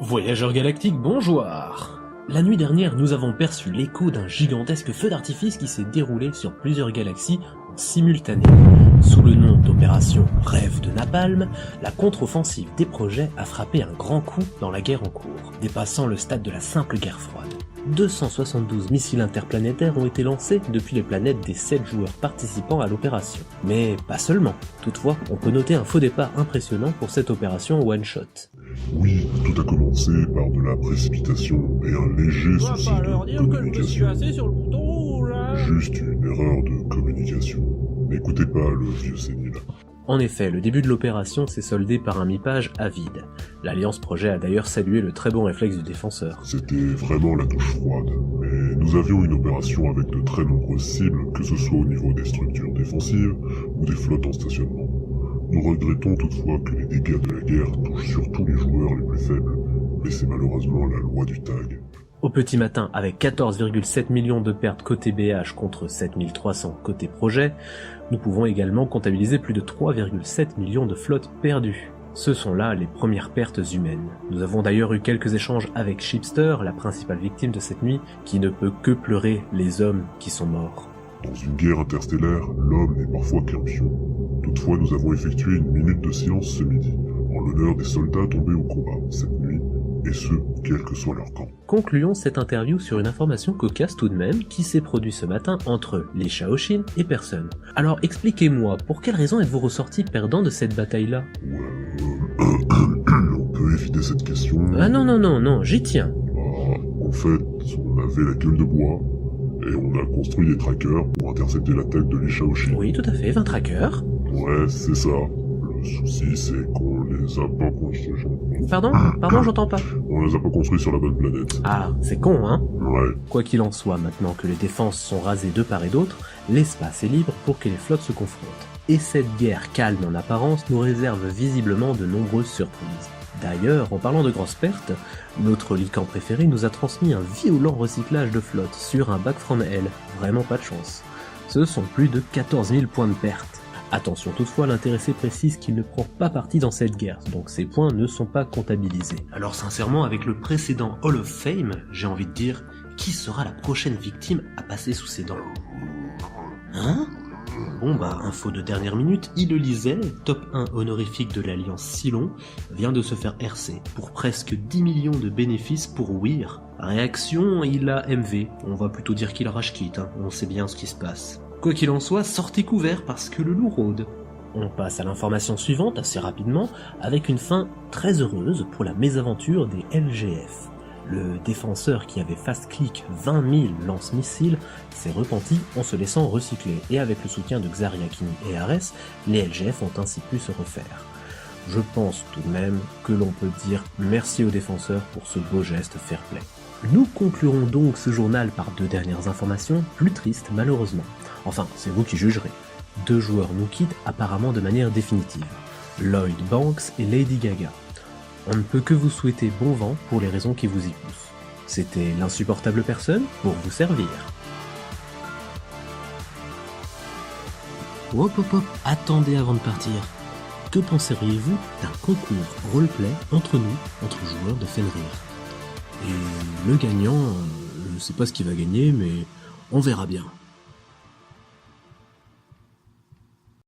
Voyageurs galactiques, bonjour. La nuit dernière, nous avons perçu l'écho d'un gigantesque feu d'artifice qui s'est déroulé sur plusieurs galaxies en simultané. Sous le nom d'opération Rêve de Napalm, la contre-offensive des projets a frappé un grand coup dans la guerre en cours, dépassant le stade de la simple guerre froide. 272 missiles interplanétaires ont été lancés depuis les planètes des 7 joueurs participants à l'opération. Mais pas seulement. Toutefois, on peut noter un faux départ impressionnant pour cette opération one-shot. Oui, tout a commencé par de la précipitation et un léger souci de communication. Juste une erreur de communication. N'écoutez pas le vieux sénile. En effet, le début de l'opération s'est soldé par un mi-page à vide. L'Alliance Projet a d'ailleurs salué le très bon réflexe du défenseur. C'était vraiment la douche froide, mais nous avions une opération avec de très nombreuses cibles, que ce soit au niveau des structures défensives ou des flottes en stationnement. Nous regrettons toutefois que les dégâts de la guerre touchent surtout les joueurs les plus faibles, mais c'est malheureusement la loi du tag. Au petit matin, avec 14,7 millions de pertes côté BH contre 7300 côté projet, nous pouvons également comptabiliser plus de 3,7 millions de flottes perdues. Ce sont là les premières pertes humaines. Nous avons d'ailleurs eu quelques échanges avec Shipster, la principale victime de cette nuit, qui ne peut que pleurer les hommes qui sont morts. Dans une guerre interstellaire, l'homme n'est parfois qu'un pion. Toutefois, nous avons effectué une minute de silence ce midi, en l'honneur des soldats tombés au combat cette nuit, et ce, quel que soit leur camp. Concluons cette interview sur une information cocasse tout de même qui s'est produite ce matin entre les Shaoshin et personne. Alors expliquez-moi, pour quelle raison êtes-vous ressorti perdant de cette bataille-là? On peut éviter cette question. Ah non, j'y tiens. En fait, on avait la gueule de bois, et on a construit des trackers pour intercepter l'attaque de les Shaoshin. Oui, tout à fait, 20 trackers. Ouais, c'est ça. Le souci, c'est qu'on les a pas construits. Pardon, j'entends pas. On les a pas construits sur la bonne planète. Ah, c'est con, hein? Ouais. Quoi qu'il en soit, maintenant que les défenses sont rasées de part et d'autre, l'espace est libre pour que les flottes se confrontent. Et cette guerre calme en apparence nous réserve visiblement de nombreuses surprises. D'ailleurs, en parlant de grosses pertes, notre Lycan préféré nous a transmis un violent recyclage de flotte sur un back from hell, vraiment pas de chance. Ce sont plus de 14 000 points de perte. Attention toutefois, l'intéressé précise qu'il ne prend pas parti dans cette guerre, donc ces points ne sont pas comptabilisés. Alors sincèrement, avec le précédent Hall of Fame, j'ai envie de dire, qui sera la prochaine victime à passer sous ses dents? Hein? Bon info de dernière minute, il le lisait, top 1 honorifique de l'Alliance Cylon vient de se faire RC pour presque 10 millions de bénéfices pour Weir. Réaction, il a MV, on va plutôt dire qu'il rage quitte, hein. On sait bien ce qui se passe. Quoi qu'il en soit, sortez couvert parce que le loup rôde. On passe à l'information suivante assez rapidement, avec une fin très heureuse pour la mésaventure des LGF. Le défenseur qui avait fast-click 20 000 lance-missiles s'est repenti en se laissant recycler, et avec le soutien de Xariakini et Ares, les LGF ont ainsi pu se refaire. Je pense tout de même que l'on peut dire merci aux défenseurs pour ce beau geste fair-play. Nous conclurons donc ce journal par deux dernières informations, plus tristes malheureusement. Enfin, c'est vous qui jugerez. 2 joueurs nous quittent apparemment de manière définitive. Lloyd Banks et Lady Gaga. On ne peut que vous souhaiter bon vent pour les raisons qui vous y poussent. C'était l'insupportable personne pour vous servir. Hop, attendez avant de partir. Que penseriez-vous d'un concours roleplay entre nous, entre joueurs de Fenrir? Et le gagnant, je sais pas ce qu'il va gagner, mais on verra bien.